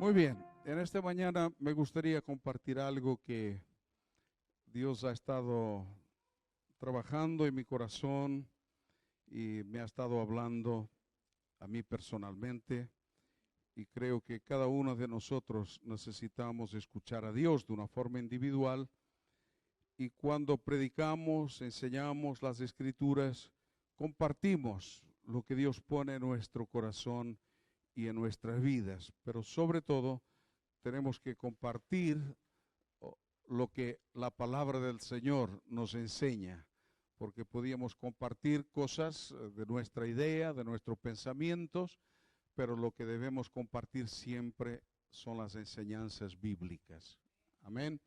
Muy bien, en esta mañana me gustaría compartir algo que Dios ha estado trabajando en mi corazón y me ha estado hablando a mí personalmente, y creo que cada uno de nosotros necesitamos escuchar a Dios de una forma individual, y cuando predicamos, enseñamos las Escrituras, compartimos lo que Dios pone en nuestro corazón y en nuestras vidas, pero sobre todo tenemos que compartir lo que la palabra del Señor nos enseña, porque podíamos compartir cosas de nuestra idea, de nuestros pensamientos, pero lo que debemos compartir siempre son las enseñanzas bíblicas. Amén.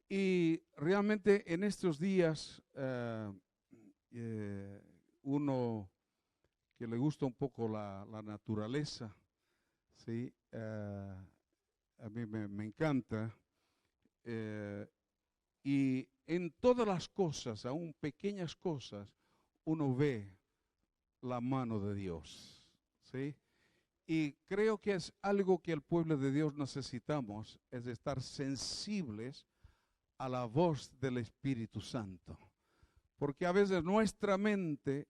Y realmente en estos días, uno que le gusta un poco la naturaleza, ¿sí? A mí me encanta. Y en todas las cosas, aún pequeñas cosas, uno ve la mano de Dios, ¿sí? Y creo que es algo que el pueblo de Dios necesitamos, es estar sensibles a la voz del Espíritu Santo. Porque a veces nuestra mente,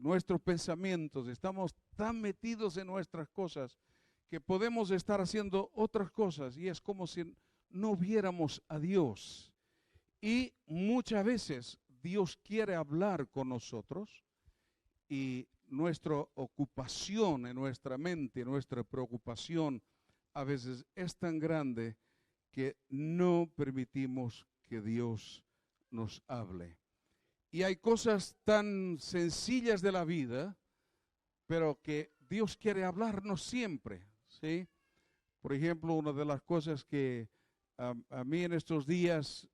nuestros pensamientos, estamos tan metidos en nuestras cosas que podemos estar haciendo otras cosas y es como si no viéramos a Dios. Y muchas veces Dios quiere hablar con nosotros y nuestra ocupación en nuestra mente, nuestra preocupación a veces es tan grande que no permitimos que Dios nos hable. Y hay cosas tan sencillas de la vida, pero que Dios quiere hablarnos siempre, ¿sí? Por ejemplo, una de las cosas que a mí en estos días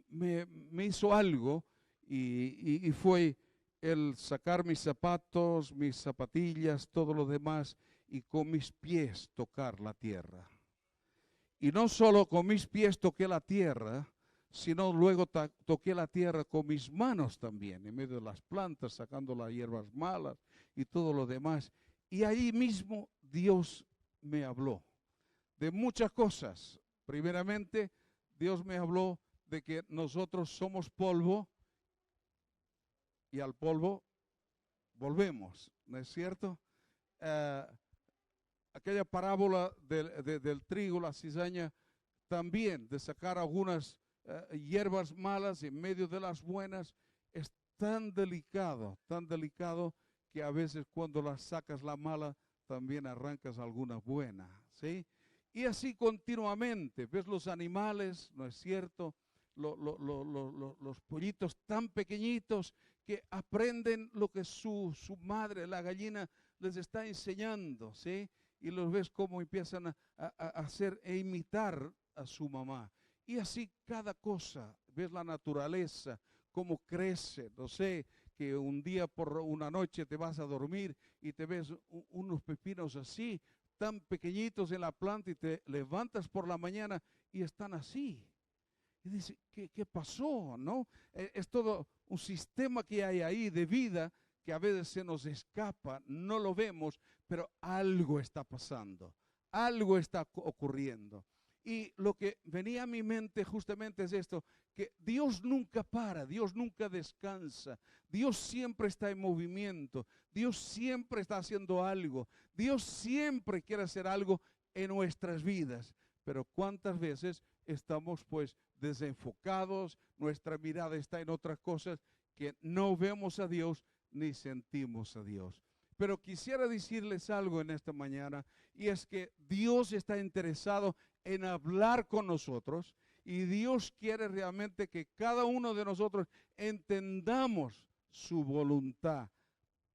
me hizo algo y fue el sacar mis zapatos, mis zapatillas, todo lo demás y con mis pies tocar la tierra. Y no solo con mis pies toqué la tierra, sino luego toqué la tierra con mis manos también, en medio de las plantas, sacando las hierbas malas y todo lo demás. Y allí mismo Dios me habló de muchas cosas. Primeramente, Dios me habló de que nosotros somos polvo y al polvo volvemos, ¿no es cierto? Aquella parábola del trigo, la cizaña, también de sacar algunas hierbas malas en medio de las buenas, es tan delicado que a veces cuando las sacas la mala, también arrancas alguna buena, ¿sí? Y así continuamente, ves los animales, ¿no es cierto? Los pollitos tan pequeñitos que aprenden lo que su madre, la gallina, les está enseñando, ¿sí? Y los ves cómo empiezan a hacer e imitar a su mamá. Y así cada cosa, ves la naturaleza, cómo crece, no sé, que un día por una noche te vas a dormir y te ves unos pepinos así, tan pequeñitos en la planta y te levantas por la mañana y están así. Y dice, ¿qué pasó? ¿No? Es todo un sistema que hay ahí de vida que a veces se nos escapa, no lo vemos, pero algo está pasando, algo está ocurriendo. Y lo que venía a mi mente justamente es esto, que Dios nunca para, Dios nunca descansa, Dios siempre está en movimiento, Dios siempre está haciendo algo, Dios siempre quiere hacer algo en nuestras vidas. Pero ¿cuántas veces estamos pues desenfocados? Nuestra mirada está en otras cosas que no vemos a Dios ni sentimos a Dios. Pero quisiera decirles algo en esta mañana, y es que Dios está interesado en hablar con nosotros, y Dios quiere realmente que cada uno de nosotros entendamos su voluntad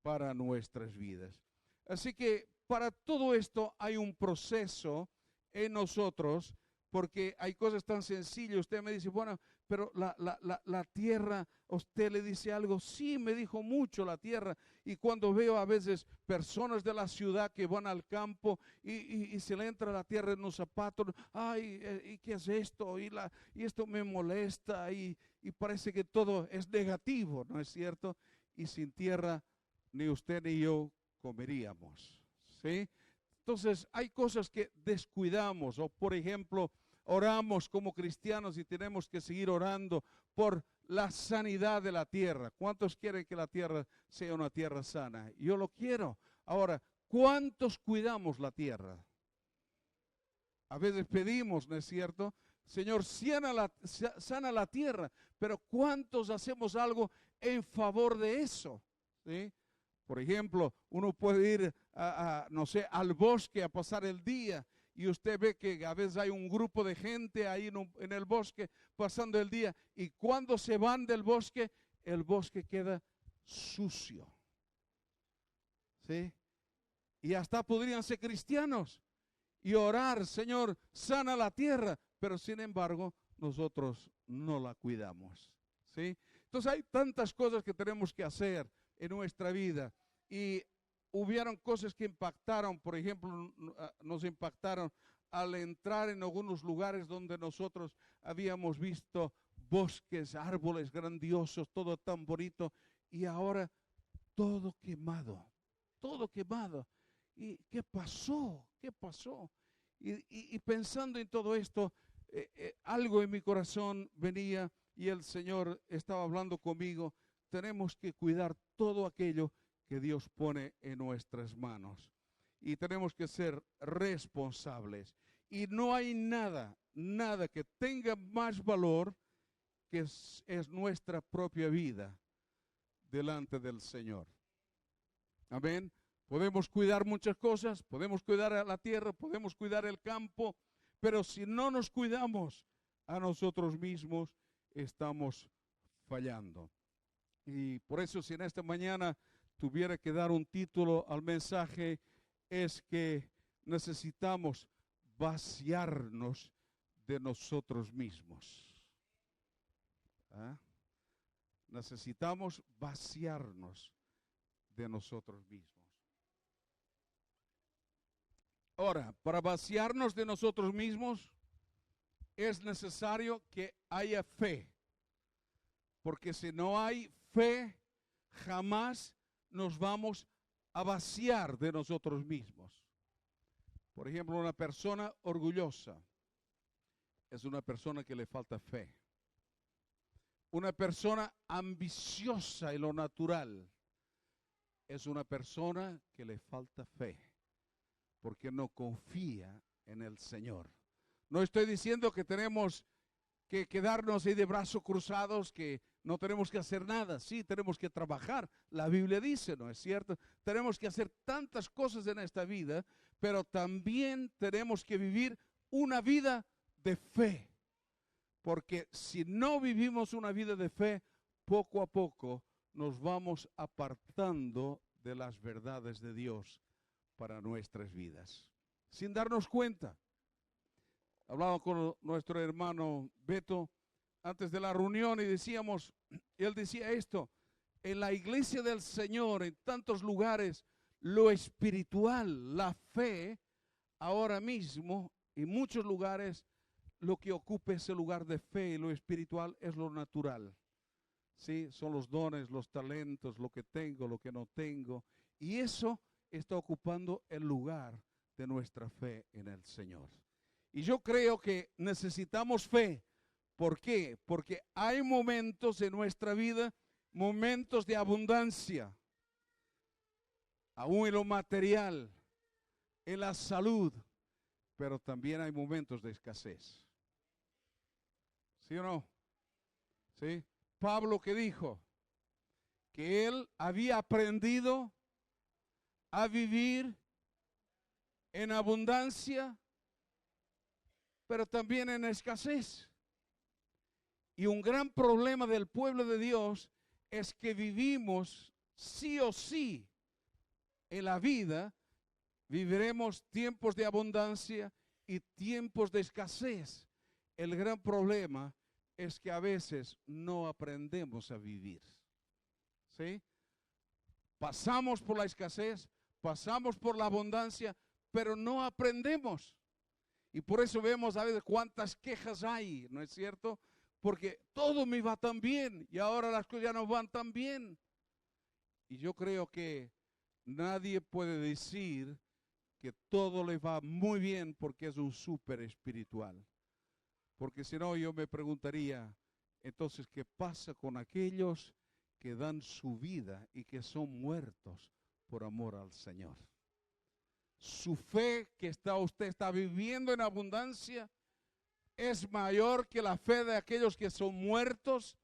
para nuestras vidas. Así que para todo esto hay un proceso en nosotros, porque hay cosas tan sencillas. Usted me dice, bueno, pero la tierra, usted le dice algo. Sí, me dijo mucho la tierra. Y cuando veo a veces personas de la ciudad que van al campo y se le entra la tierra en los zapatos, ay, ¿y qué es esto? Y esto me molesta y parece que todo es negativo, ¿no es cierto? Y sin tierra ni usted ni yo comeríamos, ¿sí? Entonces, hay cosas que descuidamos, o por ejemplo, oramos como cristianos y tenemos que seguir orando por la sanidad de la tierra. ¿Cuántos quieren que la tierra sea una tierra sana? Yo lo quiero. Ahora, ¿cuántos cuidamos la tierra? A veces pedimos, ¿no es cierto? Señor, sana la tierra, pero ¿cuántos hacemos algo en favor de eso? ¿Sí? Por ejemplo, uno puede ir no sé, al bosque a pasar el día y usted ve que a veces hay un grupo de gente ahí en el bosque pasando el día y cuando se van del bosque, el bosque queda sucio. ¿Sí? Y hasta podrían ser cristianos y orar, Señor, sana la tierra, pero sin embargo nosotros no la cuidamos. ¿Sí? Entonces hay tantas cosas que tenemos que hacer en nuestra vida y hubieron cosas que impactaron, por ejemplo, nos impactaron al entrar en algunos lugares donde nosotros habíamos visto bosques, árboles grandiosos, todo tan bonito y ahora todo quemado, todo quemado. ¿Y qué pasó? ¿Qué pasó? Y pensando en todo esto, algo en mi corazón venía y el Señor estaba hablando conmigo. Tenemos que cuidar todo aquello que Dios pone en nuestras manos. Y tenemos que ser responsables. Y no hay nada que tenga más valor que es nuestra propia vida delante del Señor. Amén. Podemos cuidar muchas cosas, podemos cuidar a la tierra, podemos cuidar el campo, pero si no nos cuidamos a nosotros mismos, estamos fallando. Y por eso, si en esta mañana tuviera que dar un título al mensaje, es que necesitamos vaciarnos de nosotros mismos. ¿Ah? Necesitamos vaciarnos de nosotros mismos. Ahora, para vaciarnos de nosotros mismos es necesario que haya fe, porque si no hay fe, jamás nos vamos a vaciar de nosotros mismos. Por ejemplo, una persona orgullosa es una persona que le falta fe. Una persona ambiciosa en lo natural es una persona que le falta fe, porque no confía en el Señor. No estoy diciendo que tenemos que quedarnos ahí de brazos cruzados, que no tenemos que hacer nada. Sí, tenemos que trabajar. La Biblia dice, ¿no es cierto? Tenemos que hacer tantas cosas en esta vida, pero también tenemos que vivir una vida de fe. Porque si no vivimos una vida de fe, poco a poco nos vamos apartando de las verdades de Dios para nuestras vidas, sin darnos cuenta. Hablaba con nuestro hermano Beto antes de la reunión y él decía esto: en la iglesia del Señor, en tantos lugares, lo espiritual, la fe, ahora mismo, en muchos lugares, lo que ocupa ese lugar de fe y lo espiritual es lo natural. ¿Sí? Son los dones, los talentos, lo que tengo, lo que no tengo. Y eso está ocupando el lugar de nuestra fe en el Señor. Y yo creo que necesitamos fe. ¿Por qué? Porque hay momentos en nuestra vida, momentos de abundancia, aún en lo material, en la salud, pero también hay momentos de escasez. ¿Sí o no? ¿Sí? Pablo, ¿qué dijo? Que él había aprendido a vivir en abundancia, pero también en escasez. Y un gran problema del pueblo de Dios es que vivimos sí o sí en la vida, viviremos tiempos de abundancia y tiempos de escasez. El gran problema es que a veces no aprendemos a vivir. ¿Sí? Pasamos por la escasez, pasamos por la abundancia, pero no aprendemos. Y por eso vemos a veces cuántas quejas hay, ¿no es cierto? Porque todo me va tan bien y ahora las cosas ya no van tan bien. Y yo creo que nadie puede decir que todo le va muy bien porque es un súper espiritual. Porque si no, yo me preguntaría, entonces, ¿qué pasa con aquellos que dan su vida y que son muertos por amor al Señor? Su fe que usted está viviendo en abundancia es mayor que la fe de aquellos que son muertos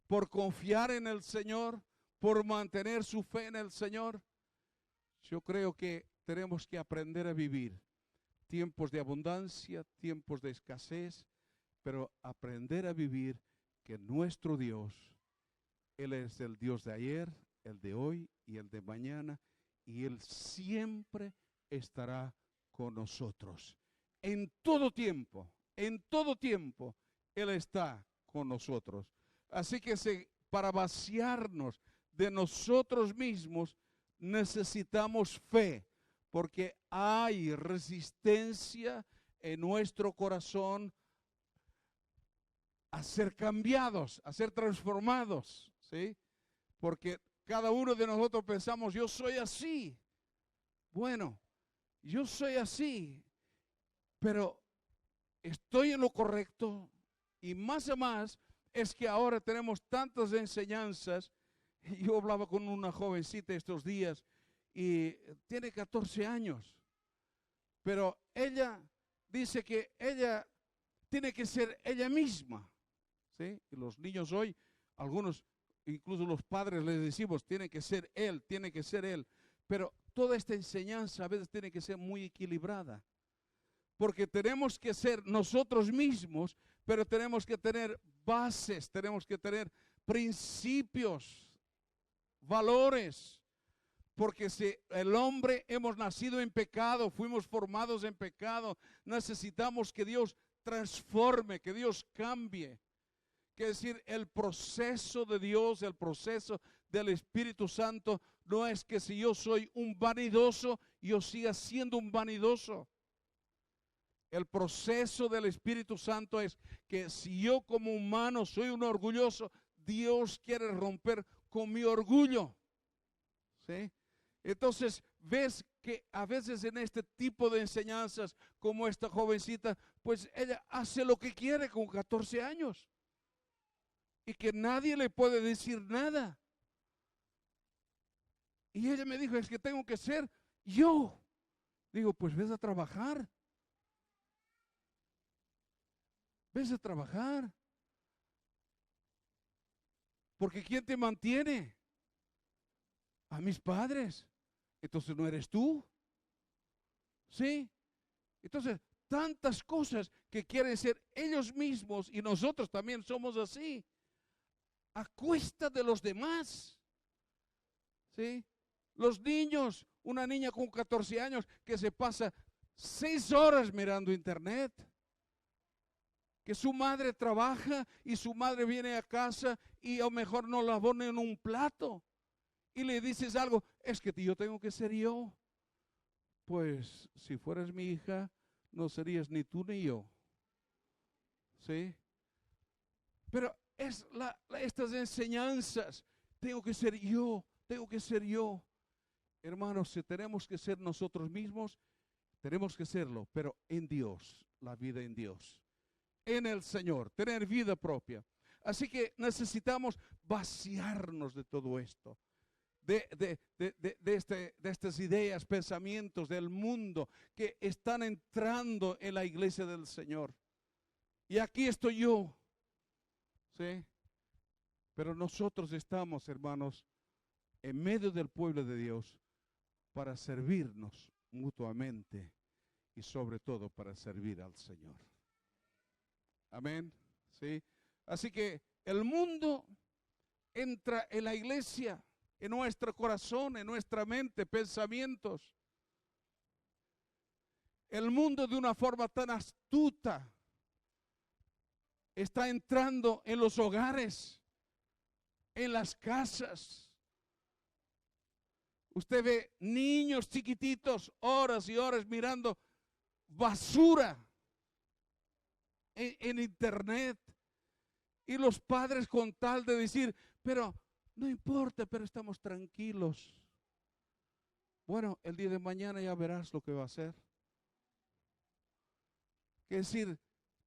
por confiar en el Señor, por mantener su fe en el Señor. Yo creo que tenemos que aprender a vivir tiempos de abundancia, tiempos de escasez, pero aprender a vivir que nuestro Dios, Él es el Dios de ayer, el de hoy y el de mañana, y Él siempre estará con nosotros. En todo tiempo, Él está con nosotros. Así que para vaciarnos de nosotros mismos, necesitamos fe, porque hay resistencia en nuestro corazón a ser cambiados, a ser transformados, ¿sí? Porque cada uno de nosotros pensamos, yo soy así. Bueno, yo soy así, pero estoy en lo correcto. Y más es que ahora tenemos tantas enseñanzas. Yo hablaba con una jovencita estos días y tiene 14 años, pero ella dice que ella tiene que ser ella misma, ¿sí? Y los niños hoy, algunos, incluso los padres les decimos, tiene que ser él, pero toda esta enseñanza a veces tiene que ser muy equilibrada, porque tenemos que ser nosotros mismos, pero tenemos que tener bases, tenemos que tener principios, valores, porque si el hombre hemos nacido en pecado, fuimos formados en pecado, necesitamos que Dios transforme, que Dios cambie. Que decir, el proceso de Dios, el proceso del Espíritu Santo, no es que si yo soy un vanidoso, yo siga siendo un vanidoso. El proceso del Espíritu Santo es que si yo como humano soy un orgulloso, Dios quiere romper con mi orgullo. ¿Sí? Entonces, ves que a veces en este tipo de enseñanzas, como esta jovencita, pues ella hace lo que quiere con 14 años. Y que nadie le puede decir nada. Y ella me dijo, es que tengo que ser yo. Digo, pues ves a trabajar. Ves a trabajar. Porque ¿quién te mantiene? A mis padres. Entonces no eres tú. ¿Sí? Entonces, tantas cosas que quieren ser ellos mismos y nosotros también somos así. A cuesta de los demás. ¿Sí? Los niños, una niña con 14 años que se pasa 6 horas mirando internet. Que su madre trabaja y su madre viene a casa y a lo mejor no la pone en un plato. Y le dices algo, es que yo tengo que ser yo. Pues si fueras mi hija, no serías ni tú ni yo. ¿Sí? Pero estas enseñanzas, tengo que ser yo. Hermanos, si tenemos que ser nosotros mismos, tenemos que serlo, pero en Dios, la vida en Dios, en el Señor, tener vida propia. Así que necesitamos vaciarnos de todo esto, de estas ideas, pensamientos del mundo que están entrando en la iglesia del Señor. Y aquí estoy yo, ¿sí? Pero nosotros estamos, hermanos, en medio del pueblo de Dios para servirnos mutuamente y sobre todo para servir al Señor. Amén. ¿Sí? Así que el mundo entra en la iglesia, en nuestro corazón, en nuestra mente, pensamientos. El mundo de una forma tan astuta está entrando en los hogares, en las casas. Usted ve niños chiquititos, horas y horas mirando basura en internet. Y los padres con tal de decir, pero no importa, pero estamos tranquilos. Bueno, el día de mañana ya verás lo que va a hacer. Es decir,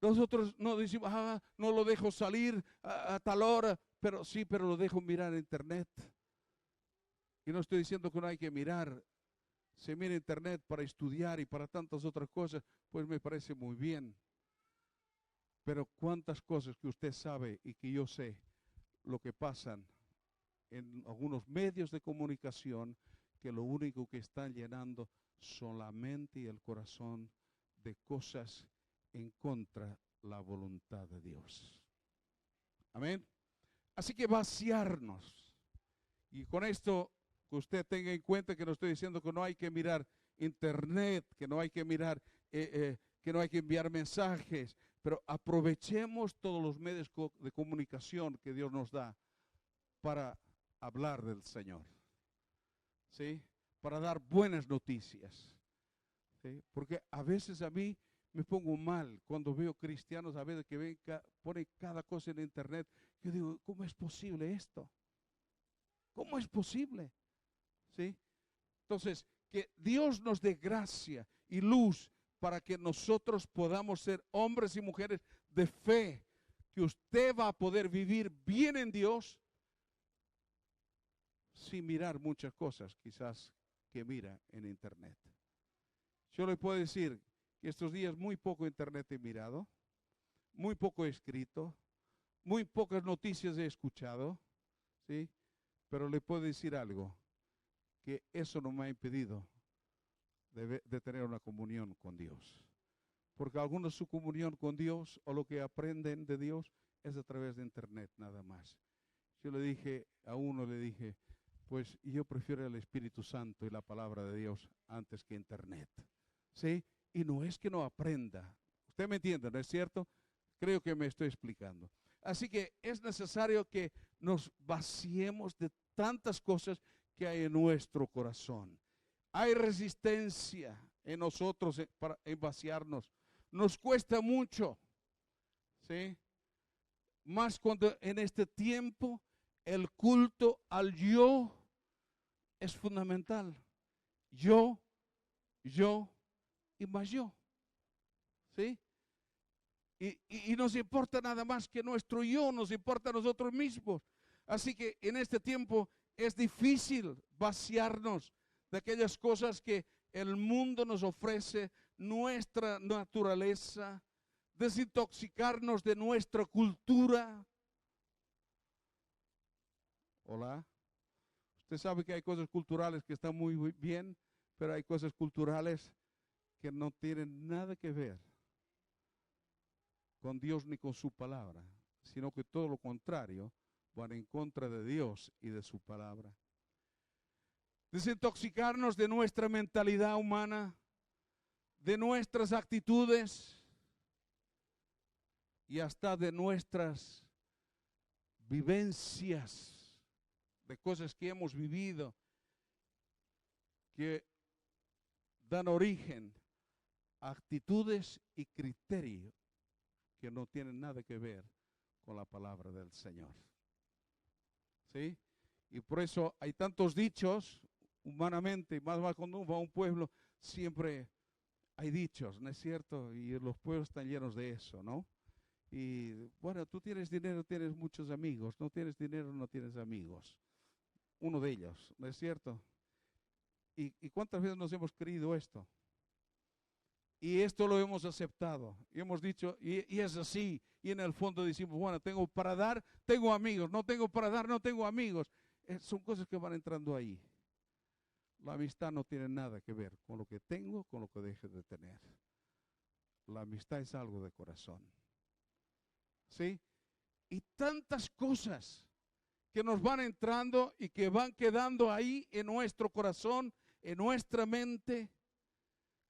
nosotros no decimos, no lo dejo salir a tal hora, pero sí, pero lo dejo mirar en internet. Y no estoy diciendo que no hay que mirar. Se mira internet para estudiar y para tantas otras cosas, pues me parece muy bien. Pero cuántas cosas que usted sabe y que yo sé, lo que pasan en algunos medios de comunicación, que lo único que están llenando son la mente y el corazón de cosas en contra la voluntad de Dios. Amén. Así que vaciarnos. Y con esto, que usted tenga en cuenta que no estoy diciendo que no hay que mirar internet, que no hay que mirar, que no hay que enviar mensajes, pero aprovechemos todos los medios de comunicación que Dios nos da para hablar del Señor, ¿sí? Para dar buenas noticias, ¿sí? Porque a veces a mí me pongo mal cuando veo cristianos a veces que ponen cada cosa en internet. Yo digo, ¿cómo es posible esto? ¿Cómo es posible? ¿Sí? Entonces, que Dios nos dé gracia y luz para que nosotros podamos ser hombres y mujeres de fe, que usted va a poder vivir bien en Dios sin mirar muchas cosas quizás que mira en internet. Yo le puedo decir que estos días muy poco internet he mirado, muy poco he escrito, muy pocas noticias he escuchado, ¿sí? Pero le puedo decir algo, que eso no me ha impedido de tener una comunión con Dios. Porque algunos su comunión con Dios o lo que aprenden de Dios es a través de internet nada más. Yo le dije a uno, pues yo prefiero el Espíritu Santo y la palabra de Dios antes que internet. ¿Sí? Y no es que no aprenda. Usted me entiende, ¿no es cierto? Creo que me estoy explicando. Así que es necesario que nos vaciemos de tantas cosas que hay en nuestro corazón. Hay resistencia en nosotros para vaciarnos. Nos cuesta mucho, ¿sí? Más cuando en este tiempo el culto al yo es fundamental. Yo y más yo, ¿sí? Y nos importa nada más que nuestro yo, nos importa a nosotros mismos. Así que en este tiempo es difícil vaciarnos de aquellas cosas que el mundo nos ofrece, nuestra naturaleza, desintoxicarnos de nuestra cultura. Hola. Usted sabe que hay cosas culturales que están muy bien, pero hay cosas culturales que no tienen nada que ver con Dios ni con su palabra, sino que todo lo contrario, van en contra de Dios y de su palabra. Desintoxicarnos de nuestra mentalidad humana, de nuestras actitudes y hasta de nuestras vivencias, de cosas que hemos vivido, que dan origen a actitudes y criterios que no tienen nada que ver con la palabra del Señor. ¿Sí? Y por eso hay tantos dichos humanamente, y más cuando uno va a un pueblo, siempre hay dichos, ¿no es cierto? Y los pueblos están llenos de eso, ¿no? Y bueno, tú tienes dinero, tienes muchos amigos, no tienes dinero, no tienes amigos. Uno de ellos, ¿no es cierto? ¿Y cuántas veces nos hemos creído esto? Y esto lo hemos aceptado. Y hemos dicho, y es así. Y en el fondo decimos, bueno, tengo para dar, tengo amigos. No tengo para dar, no tengo amigos. Son cosas que van entrando ahí. La amistad no tiene nada que ver con lo que tengo, con lo que deje de tener. La amistad es algo de corazón. ¿Sí? Y tantas cosas que nos van entrando y que van quedando ahí en nuestro corazón, en nuestra mente.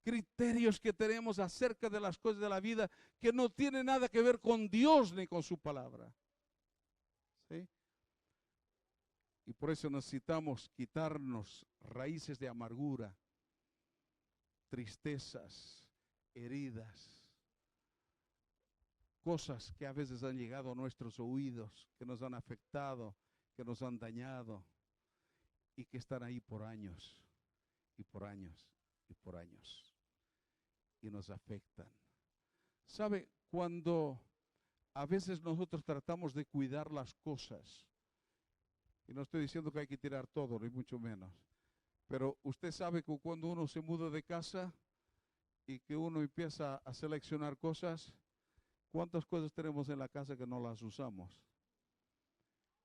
Criterios que tenemos acerca de las cosas de la vida que no tienen nada que ver con Dios ni con su palabra. ¿Sí? Y por eso necesitamos quitarnos raíces de amargura, tristezas, heridas, cosas que a veces han llegado a nuestros oídos, que nos han afectado, que nos han dañado y que están ahí por años. y por años y por años. Y nos afectan. ¿Sabe? Cuando a veces nosotros tratamos de cuidar las cosas, y no estoy diciendo que hay que tirar todo, ni mucho menos, pero usted sabe que cuando uno se muda de casa y que uno empieza a seleccionar cosas, ¿cuántas cosas tenemos en la casa que no las usamos?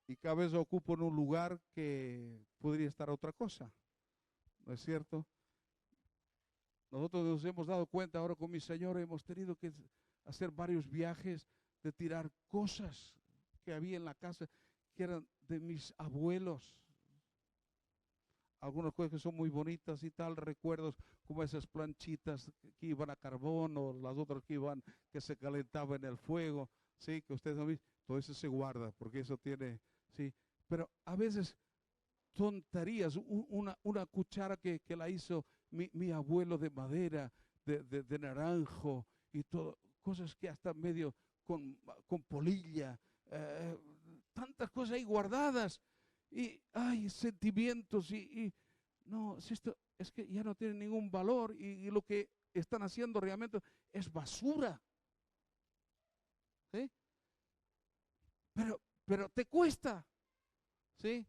Y cada vez ocupan un lugar que podría estar otra cosa, ¿no es cierto? Nosotros nos hemos dado cuenta ahora con mi señora, hemos tenido que hacer varios viajes de tirar cosas que había en la casa que eran de mis abuelos. Algunas cosas que son muy bonitas y tal, recuerdos como esas planchitas que iban a carbón o las otras que se calentaban en el fuego, sí, que ustedes han visto, todo eso se guarda porque eso tiene, sí, pero a veces tonterías, una cuchara que la hizo mi abuelo de madera, de naranjo y todo, cosas que hasta medio con polilla, tantas cosas ahí guardadas y hay sentimientos y no, si esto es que ya no tiene ningún valor y lo que están haciendo realmente es basura, ¿sí? Pero te cuesta, ¿sí?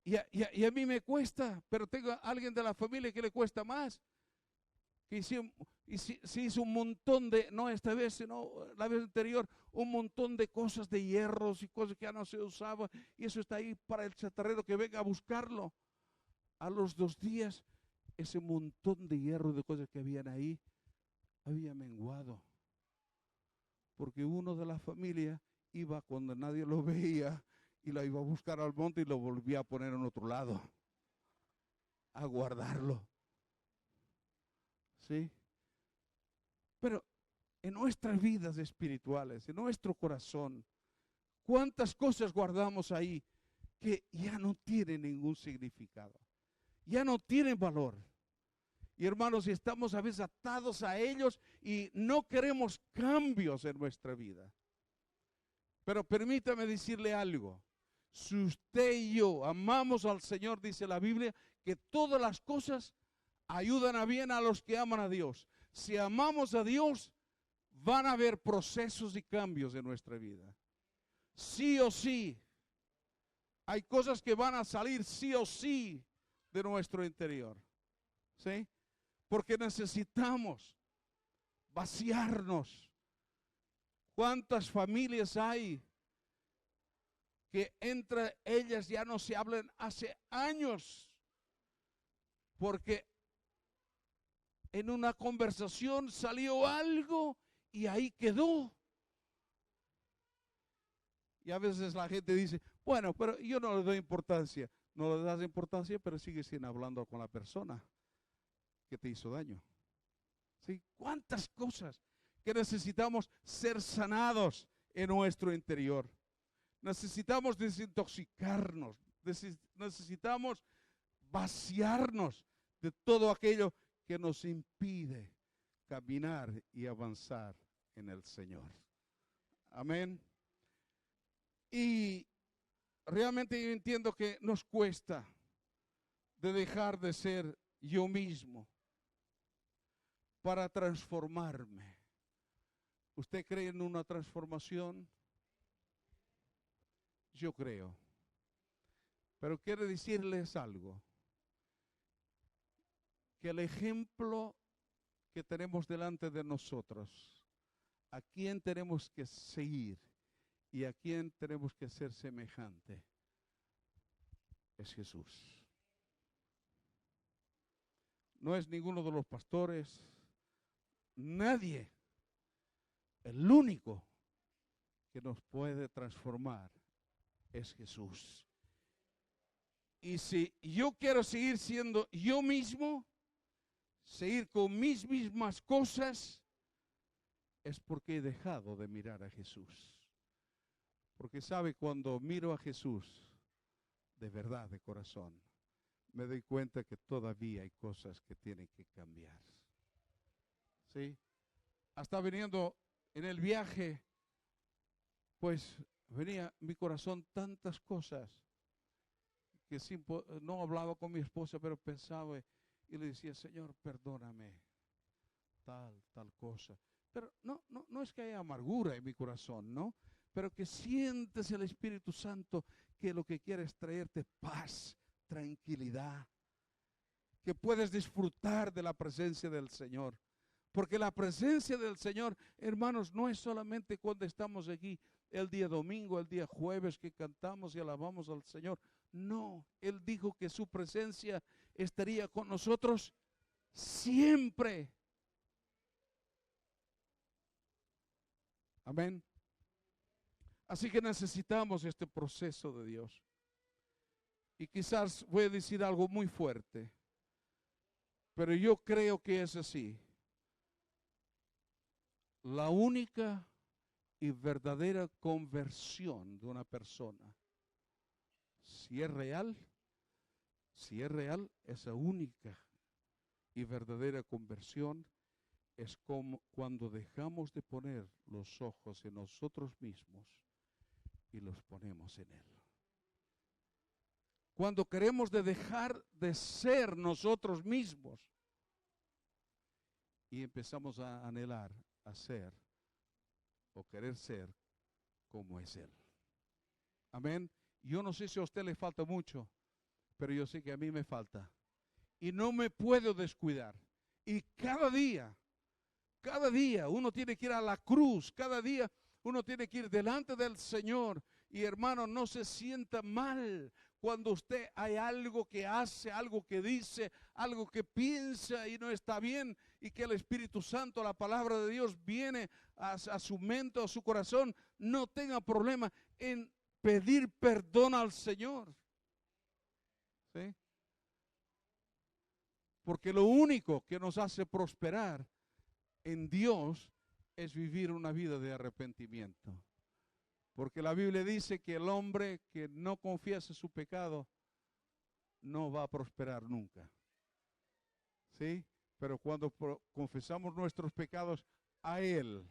Y a mí me cuesta, pero tengo a alguien de la familia que le cuesta más. Que se hizo un montón de, no esta vez, sino la vez anterior, un montón de cosas de hierros y cosas que ya no se usaban. Y eso está ahí para el chatarrero que venga a buscarlo. A los 2 días, ese montón de hierro de cosas que habían ahí, había menguado. Porque uno de la familia iba cuando nadie lo veía y lo iba a buscar al monte y lo volvía a poner en otro lado, a guardarlo. ¿Sí? Pero en nuestras vidas espirituales, en nuestro corazón, ¿cuántas cosas guardamos ahí que ya no tienen ningún significado? Ya no tienen valor. Y hermanos, estamos a veces atados a ellos y no queremos cambios en nuestra vida. Pero permítame decirle algo. Si usted y yo amamos al Señor, dice la Biblia, que todas las cosas ayudan a bien a los que aman a Dios. Si amamos a Dios, van a haber procesos y cambios en nuestra vida. Sí o sí. Hay cosas que van a salir sí o sí de nuestro interior. ¿Sí? Porque necesitamos vaciarnos. ¿Cuántas familias hay que entre ellas ya no se hablan hace años? Porque en una conversación salió algo y ahí quedó. Y a veces la gente dice, bueno, pero yo no le doy importancia. No le das importancia, pero sigues sin hablando con la persona que te hizo daño. ¿Sí? ¿Cuántas cosas que necesitamos ser sanados en nuestro interior? Necesitamos desintoxicarnos, necesitamos vaciarnos de todo aquello que nos impide caminar y avanzar en el Señor. Amén. Y realmente yo entiendo que nos cuesta de dejar de ser yo mismo para transformarme. ¿Usted cree en una transformación? Yo creo. Pero quiero decirles algo. Que el ejemplo que tenemos delante de nosotros, a quién tenemos que seguir y a quién tenemos que ser semejante, es Jesús. No es ninguno de los pastores, nadie. El único que nos puede transformar es Jesús. Y si yo quiero seguir siendo yo mismo, seguir con mis mismas cosas, es porque he dejado de mirar a Jesús. Porque sabe, cuando miro a Jesús, de verdad, de corazón, me doy cuenta que todavía hay cosas que tienen que cambiar. ¿Sí? Hasta viniendo en el viaje, pues venía mi corazón tantas cosas que no hablaba con mi esposa, pero pensaba y le decía, Señor, perdóname, tal cosa. Pero no es que haya amargura en mi corazón, ¿no? Pero que sientes el Espíritu Santo que lo que quiere es traerte paz, tranquilidad, que puedes disfrutar de la presencia del Señor. Porque la presencia del Señor, hermanos, no es solamente cuando estamos aquí el día domingo, el día jueves que cantamos y alabamos al Señor. No, Él dijo que su presencia estaría con nosotros siempre. Amén. Así que necesitamos este proceso de Dios. Y quizás voy a decir algo muy fuerte, pero yo creo que es así. La única y verdadera conversión de una persona, si es real, esa única y verdadera conversión es como cuando dejamos de poner los ojos en nosotros mismos y los ponemos en Él. Cuando queremos de dejar de ser nosotros mismos y empezamos a anhelar, a ser o querer ser como es Él. Amén. Yo no sé si a usted le falta mucho, pero yo sé que a mí me falta. Y no me puedo descuidar. Y cada día uno tiene que ir a la cruz, cada día uno tiene que ir delante del Señor. Y hermano, no se sienta mal cuando usted hay algo que hace, algo que dice, algo que piensa y no está bien, y que el Espíritu Santo, la palabra de Dios viene a su mente, a su corazón. No tenga problema en pedir perdón al Señor. ¿Sí? Porque lo único que nos hace prosperar en Dios es vivir una vida de arrepentimiento. Porque la Biblia dice que el hombre que no confiesa su pecado no va a prosperar nunca. ¿Sí? Pero cuando confesamos nuestros pecados a Él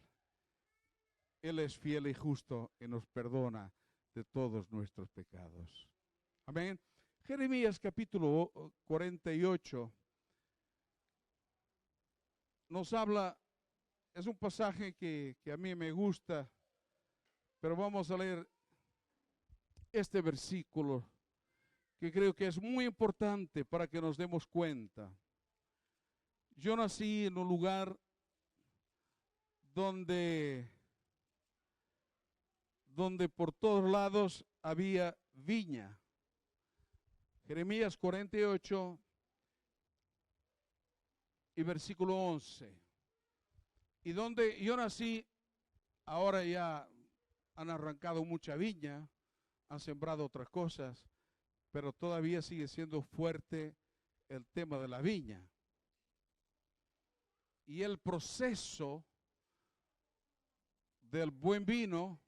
es fiel y justo y nos perdona de todos nuestros pecados. Amén. Jeremías capítulo 48 nos habla, es un pasaje que a mí me gusta, pero vamos a leer este versículo que creo que es muy importante para que nos demos cuenta. Yo nací en un lugar donde por todos lados había viña. Jeremías 48 y versículo 11. Y donde yo nací, ahora ya han arrancado mucha viña, han sembrado otras cosas, pero todavía sigue siendo fuerte el tema de la viña. Y el proceso del buen vino,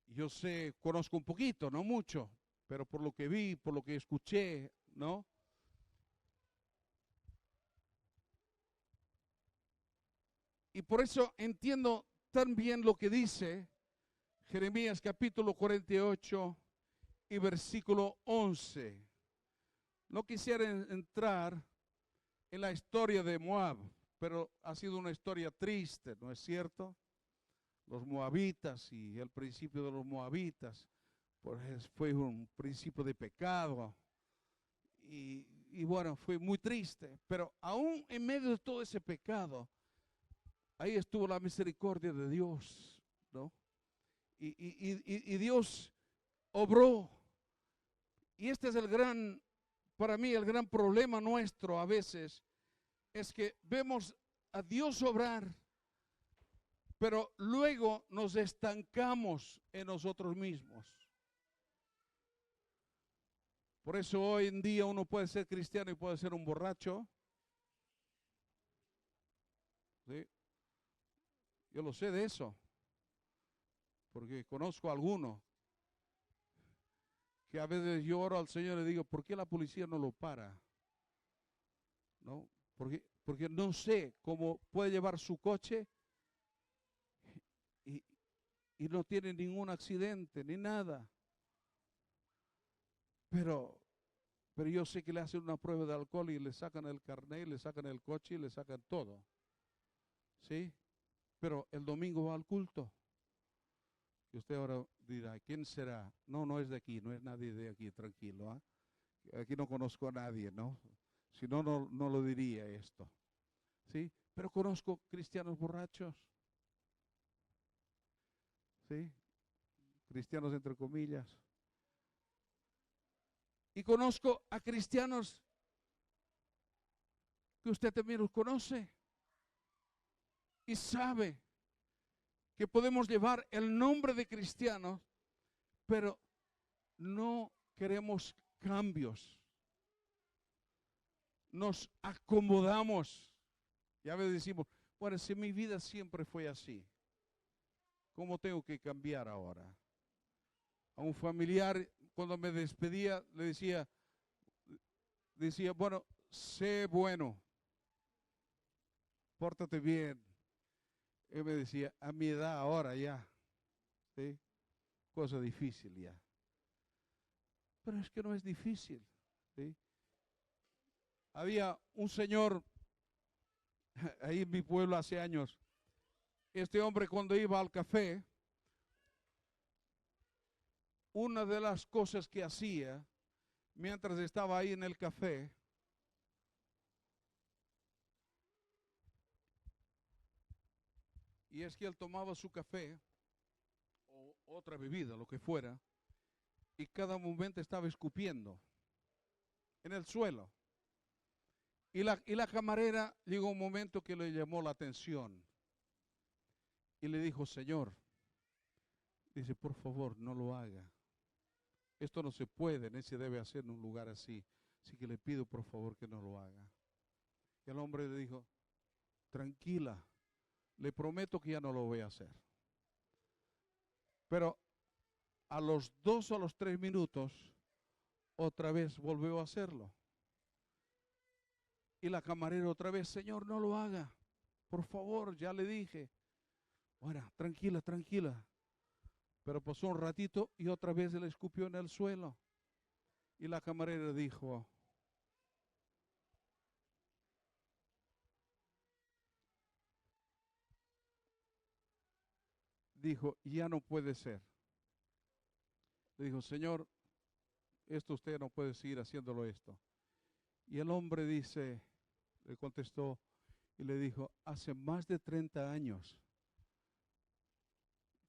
yo sé, conozco un poquito, no mucho, pero por lo que vi, por lo que escuché, ¿no? Y por eso entiendo tan bien lo que dice Jeremías capítulo 48 y versículo 11. No quisiera entrar en la historia de Moab, pero ha sido una historia triste, ¿no es cierto? Los moabitas y el principio de los moabitas, pues fue un principio de pecado y bueno, fue muy triste, pero aún en medio de todo ese pecado, ahí estuvo la misericordia de Dios, ¿no? Y Dios obró. Y este es para mí, el gran problema nuestro a veces, es que vemos a Dios obrar, pero luego nos estancamos en nosotros mismos. Por eso hoy en día uno puede ser cristiano y puede ser un borracho. ¿Sí? Yo lo sé de eso, porque conozco a alguno que a veces yo oro al Señor y le digo, ¿por qué la policía no lo para? ¿No? Porque no sé cómo puede llevar su coche y no tiene ningún accidente ni nada. pero, pero yo sé que le hacen una prueba de alcohol y le sacan el carnet, le sacan el coche y le sacan todo. ¿Sí? Pero el domingo va al culto. Y usted ahora dirá, ¿quién será? No, no es de aquí, no es nadie de aquí, tranquilo. Aquí no conozco a nadie, ¿no? Si no, no lo diría esto. ¿Sí? Pero conozco cristianos borrachos. ¿Sí? Cristianos entre comillas. Y conozco a cristianos que usted también los conoce. Y sabe que podemos llevar el nombre de cristianos, pero no queremos cambios. Nos acomodamos. Ya veces decimos, bueno, si mi vida siempre fue así, ¿cómo tengo que cambiar ahora? A un familiar, cuando me despedía, le decía, bueno, sé bueno, pórtate bien. Él me decía, a mi edad ahora ya, ¿sí? Cosa difícil ya. Pero es que no es difícil, ¿sí? Había un señor ahí en mi pueblo hace años. Este hombre cuando iba al café, una de las cosas que hacía mientras estaba ahí en el café, y es que él tomaba su café o otra bebida, lo que fuera, y cada momento estaba escupiendo en el suelo. Y la camarera llegó un momento que le llamó la atención y le dijo, señor, dice, por favor, no lo haga. Esto no se puede, ni se debe hacer en un lugar así. Así que le pido por favor que no lo haga. Y el hombre le dijo, tranquila, le prometo que ya no lo voy a hacer. Pero a los 2 o a los 3 minutos, otra vez volvió a hacerlo. Y la camarera otra vez, señor, no lo haga. Por favor, ya le dije. Bueno, tranquila, tranquila. Pero pasó un ratito y otra vez le escupió en el suelo. Y la camarera dijo, ya no puede ser. Le dijo, señor, esto usted no puede seguir haciéndolo esto. Y el hombre le contestó y le dijo, hace más de 30 años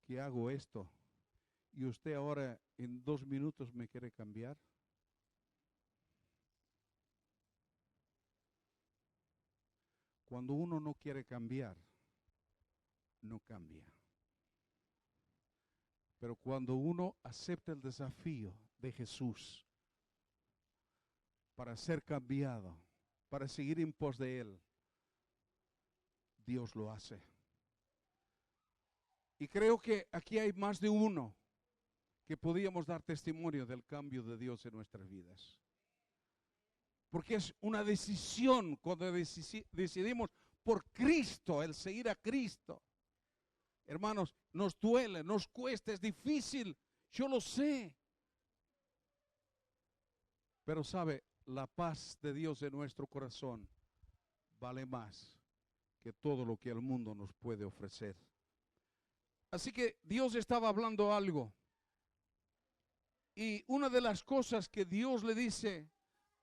que hago esto y usted ahora en 2 minutos me quiere cambiar. Cuando uno no quiere cambiar, no cambia. Pero cuando uno acepta el desafío de Jesús para ser cambiado, para seguir en pos de Él, Dios lo hace. Y creo que aquí hay más de uno que podíamos dar testimonio del cambio de Dios en nuestras vidas. Porque es una decisión cuando decidimos por Cristo, el seguir a Cristo. Hermanos, nos duele, nos cuesta, es difícil, yo lo sé. Pero sabe, la paz de Dios en nuestro corazón vale más que todo lo que el mundo nos puede ofrecer. Así que Dios estaba hablando algo. Y una de las cosas que Dios le dice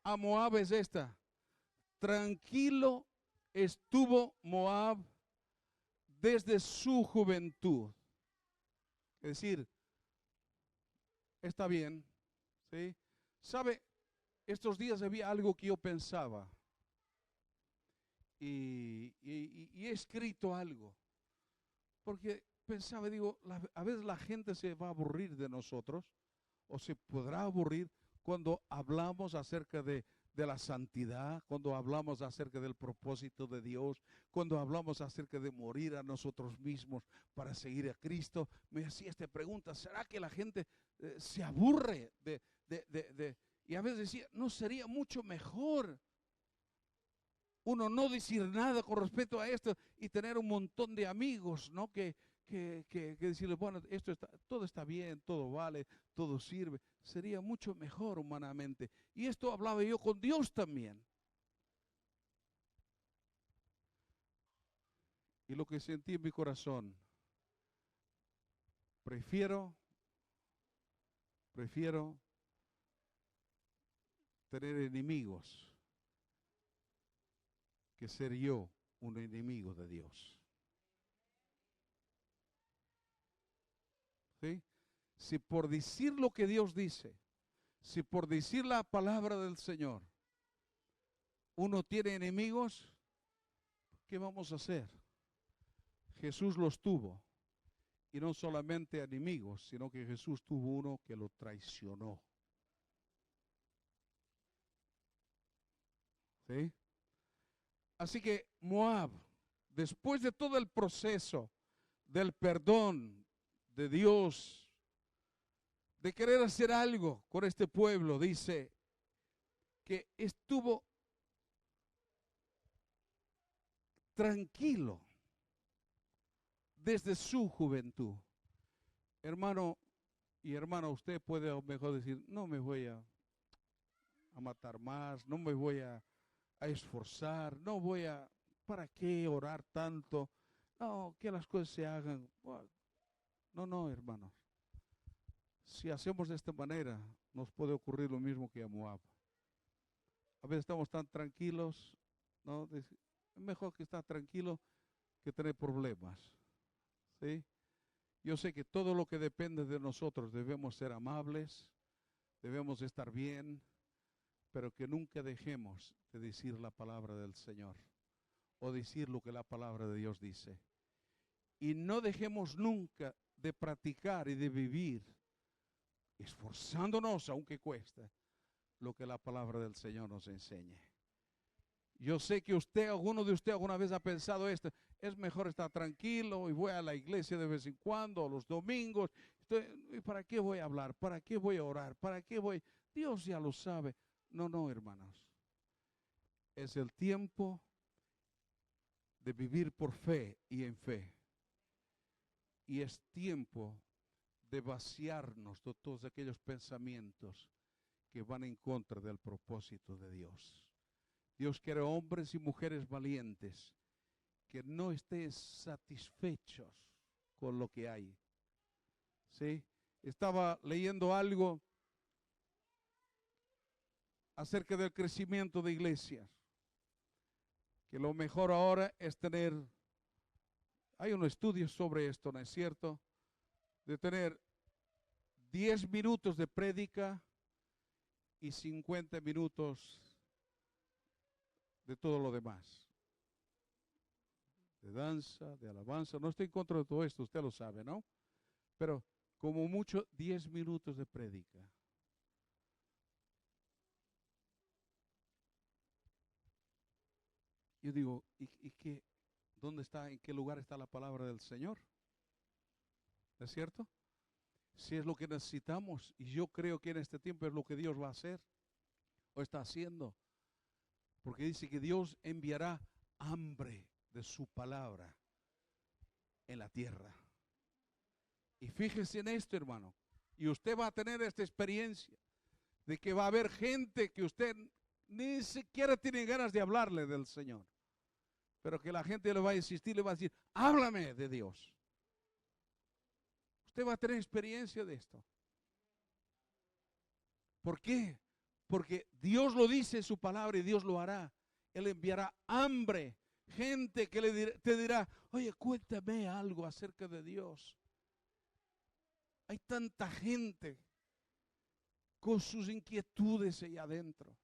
a Moab es esta: tranquilo estuvo Moab desde su juventud. Es decir, está bien, ¿sí? ¿Sabe? Estos días había algo que yo pensaba y he escrito algo. Porque pensaba, digo, a veces la gente se va a aburrir de nosotros o se podrá aburrir cuando hablamos acerca de la santidad, cuando hablamos acerca del propósito de Dios, cuando hablamos acerca de morir a nosotros mismos para seguir a Cristo. Me hacía esta pregunta: ¿será que la gente se aburre y a veces decía, ¿no sería mucho mejor uno no decir nada con respecto a esto y tener un montón de amigos, ¿no? Que que decirle, bueno, todo está bien, todo vale, todo sirve. Sería mucho mejor humanamente. Y esto hablaba yo con Dios también. Y lo que sentí en mi corazón, prefiero tener enemigos que ser yo un enemigo de Dios. ¿Sí? Si por decir lo que Dios dice, si por decir la palabra del Señor, uno tiene enemigos, ¿qué vamos a hacer? Jesús los tuvo. Y no solamente enemigos, sino que Jesús tuvo uno que lo traicionó. ¿Sí? Así que Moab, después de todo el proceso del perdón de Dios, de querer hacer algo con este pueblo, dice que estuvo tranquilo desde su juventud. Hermano y hermana, usted puede a lo mejor decir, no me voy a matar más, no me voy a esforzar, no voy a, ¿para qué orar tanto? No, que las cosas se hagan. No, hermanos. Si hacemos de esta manera, nos puede ocurrir lo mismo que a Moab. A veces estamos tan tranquilos, ¿no? Es mejor que estar tranquilo que tener problemas. ¿Sí? Yo sé que todo lo que depende de nosotros debemos ser amables, debemos estar bien, pero que nunca dejemos de decir la palabra del Señor o decir lo que la palabra de Dios dice. Y no dejemos nunca de practicar y de vivir, esforzándonos, aunque cueste, lo que la palabra del Señor nos enseñe. Yo sé que alguno de ustedes alguna vez ha pensado esto, es mejor estar tranquilo y voy a la iglesia de vez en cuando, los domingos. ¿Para qué voy a hablar? ¿Para qué voy a orar? ¿Para qué voy? Dios ya lo sabe. No, hermanos. Es el tiempo de vivir por fe y en fe. Y es tiempo de vaciarnos de todos aquellos pensamientos que van en contra del propósito de Dios. Dios quiere hombres y mujeres valientes que no estén satisfechos con lo que hay. ¿Sí? Estaba leyendo algo acerca del crecimiento de iglesias, que lo mejor ahora es tener, hay un estudio sobre esto, ¿no es cierto? De tener 10 minutos de prédica y 50 minutos de todo lo demás. De danza, de alabanza. No estoy en contra de todo esto, usted lo sabe, ¿no? Pero como mucho 10 minutos de prédica. Yo digo, ¿y qué? ¿Dónde está, en qué lugar está la palabra del Señor? ¿No es cierto? Si es lo que necesitamos, y yo creo que en este tiempo es lo que Dios va a hacer, o está haciendo, porque dice que Dios enviará hambre de su palabra en la tierra. Y fíjese en esto, hermano, y usted va a tener esta experiencia de que va a haber gente que usted ni siquiera tiene ganas de hablarle del Señor, pero que la gente le va a insistir, le va a decir, háblame de Dios. Usted va a tener experiencia de esto. ¿Por qué? Porque Dios lo dice en su palabra y Dios lo hará. Él enviará hambre, gente que te dirá, oye, cuéntame algo acerca de Dios. Hay tanta gente con sus inquietudes ahí adentro.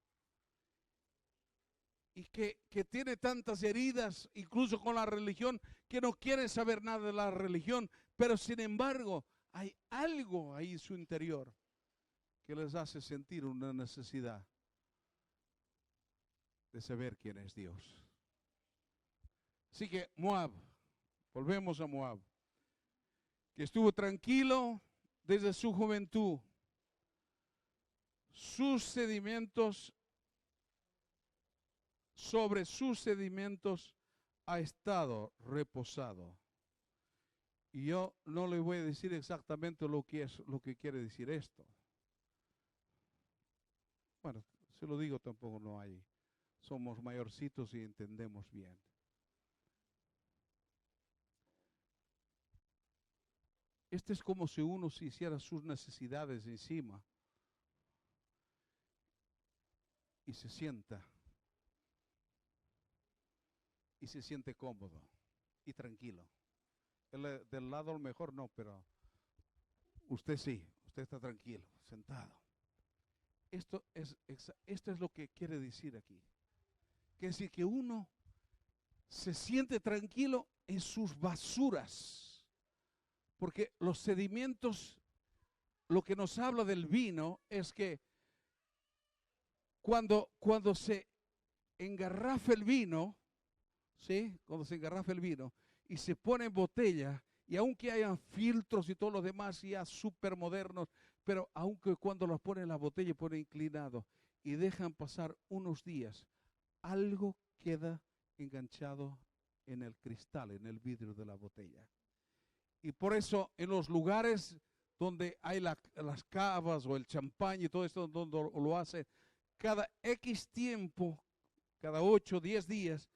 Y que tiene tantas heridas, incluso con la religión, que no quiere saber nada de la religión, pero sin embargo hay algo ahí en su interior que les hace sentir una necesidad de saber quién es Dios. Así que Moab, volvemos a Moab, que estuvo tranquilo desde su juventud. Sobre sus sedimentos ha estado reposado. Y yo no le voy a decir exactamente lo que es, lo que quiere decir esto. Bueno, se lo digo tampoco no hay. Somos mayorcitos y entendemos bien. Este es como si uno se hiciera sus necesidades encima y se sienta y se siente cómodo y tranquilo. Del lado a lo mejor no, pero usted sí, usted está tranquilo, sentado. Esto es lo que quiere decir aquí. Quiere decir que uno se siente tranquilo en sus basuras, porque los sedimentos, lo que nos habla del vino es que cuando se engarrafa el vino, ¿sí? Cuando se engarrafa el vino y se pone en botella, y aunque hayan filtros y todo lo demás ya súper modernos, pero aunque cuando los ponen en la botella pone inclinado y dejan pasar unos días, algo queda enganchado en el cristal, en el vidrio de la botella. Y por eso en los lugares donde hay las cavas o el champán y todo esto, donde lo hace, cada X tiempo, cada 8 o 10 días,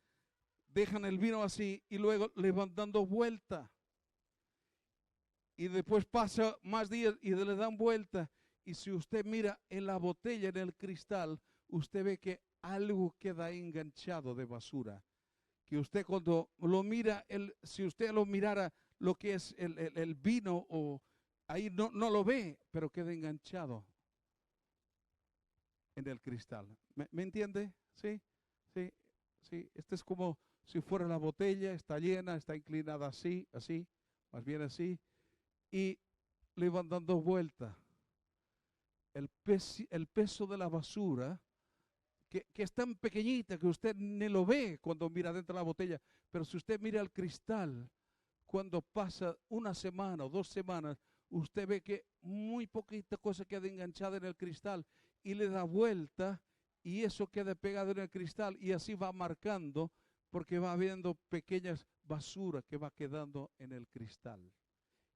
dejan el vino así y luego le van dando vuelta. Y después pasa más días y le dan vuelta. Y si usted mira en la botella, en el cristal, usted ve que algo queda enganchado de basura. Que usted cuando lo mira, si usted lo mirara lo que es el vino, o ahí no lo ve, pero queda enganchado en el cristal. ¿Me entiende? Sí, sí, sí. Este es como si fuera la botella, está llena, está inclinada así, así, más bien así, y le van dando vuelta. El peso de la basura, que es tan pequeñita que usted ni lo ve cuando mira dentro de la botella, pero si usted mira el cristal, cuando pasa una semana o 2 semanas, usted ve que muy poquita cosa queda enganchada en el cristal y le da vuelta y eso queda pegado en el cristal y así va marcando porque va habiendo pequeñas basuras que va quedando en el cristal.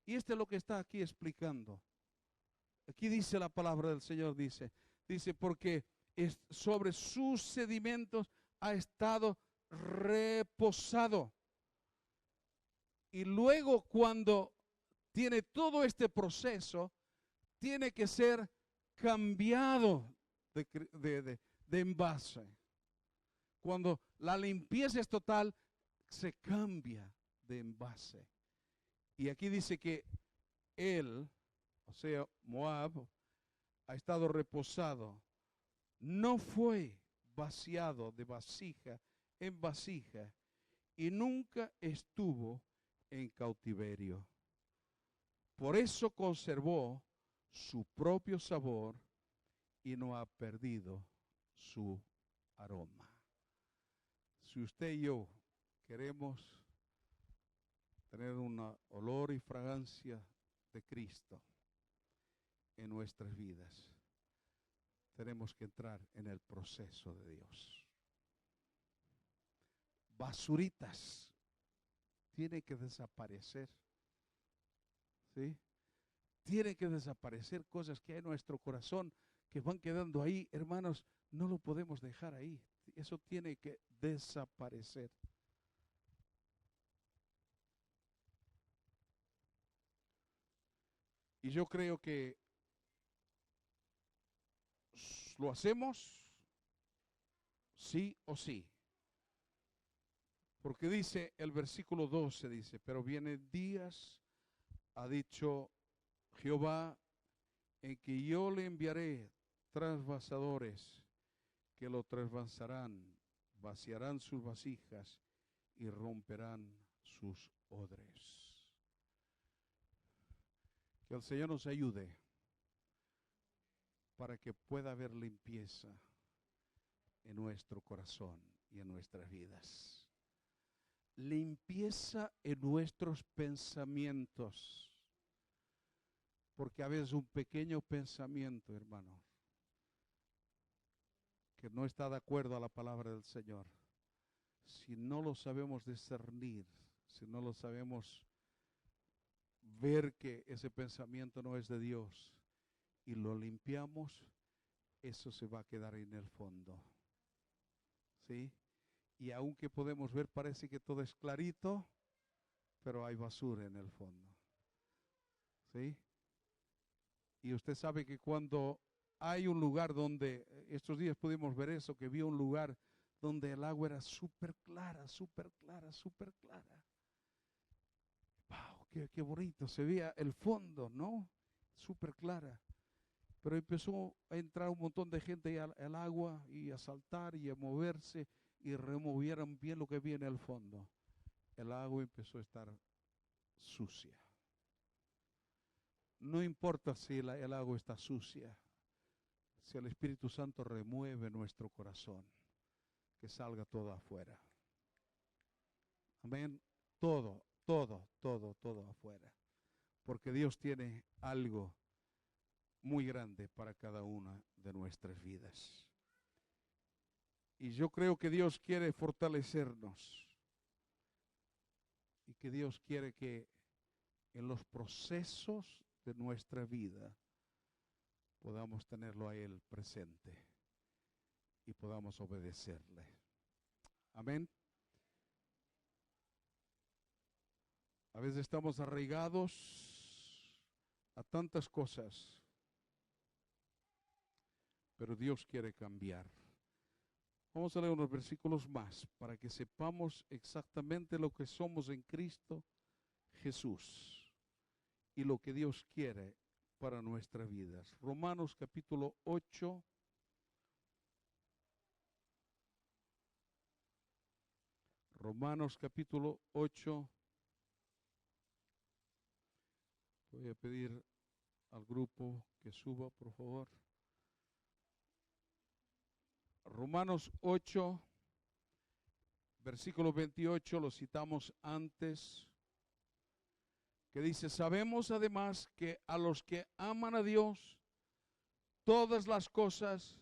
Y esto es lo que está aquí explicando. Aquí dice la palabra del Señor, dice porque sobre sus sedimentos ha estado reposado. Y luego cuando tiene todo este proceso, tiene que ser cambiado de envase. Cuando la limpieza es total, se cambia de envase. Y aquí dice que él, o sea, Moab, ha estado reposado. No fue vaciado de vasija en vasija y nunca estuvo en cautiverio. Por eso conservó su propio sabor y no ha perdido su aroma. Si usted y yo queremos tener un olor y fragancia de Cristo en nuestras vidas, tenemos que entrar en el proceso de Dios. Basuritas tienen que desaparecer. ¿Sí? Tienen que desaparecer cosas que hay en nuestro corazón que van quedando ahí, hermanos, no lo podemos dejar ahí. Eso tiene que desaparecer. Y yo creo que lo hacemos sí o sí. Porque dice el versículo 12, dice, pero vienen días, ha dicho Jehová, en que yo le enviaré trasvasadores que lo trasvasarán, vaciarán sus vasijas y romperán sus odres. Que el Señor nos ayude para que pueda haber limpieza en nuestro corazón y en nuestras vidas. Limpieza en nuestros pensamientos. Porque a veces un pequeño pensamiento, hermano, que no está de acuerdo a la palabra del Señor, si no lo sabemos discernir, si no lo sabemos ver que ese pensamiento no es de Dios y lo limpiamos, eso se va a quedar en el fondo. ¿Sí? Y aunque podemos ver, parece que todo es clarito, pero hay basura en el fondo. ¿Sí? Y usted sabe que cuando hay un lugar donde, estos días pudimos ver eso, que vio un lugar donde el agua era súper clara, súper clara, súper clara. ¡Wow! Qué bonito, se veía el fondo, ¿no? Súper clara. Pero empezó a entrar un montón de gente al agua y a saltar y a moverse y removieron bien lo que había en el fondo. El agua empezó a estar sucia. No importa si el agua está sucia, si el Espíritu Santo remueve nuestro corazón, que salga todo afuera. Amén. Todo afuera. Porque Dios tiene algo muy grande para cada una de nuestras vidas. Y yo creo que Dios quiere fortalecernos. Y que Dios quiere que en los procesos de nuestra vida podamos tenerlo a Él presente y podamos obedecerle. Amén. A veces estamos arraigados a tantas cosas, pero Dios quiere cambiar. Vamos a leer unos versículos más para que sepamos exactamente lo que somos en Cristo Jesús y lo que Dios quiere para nuestras vidas. Romanos capítulo 8. Romanos capítulo 8. Voy a pedir al grupo que suba, por favor. Romanos 8, versículo 28, lo citamos antes, que dice, sabemos además que a los que aman a Dios, todas las cosas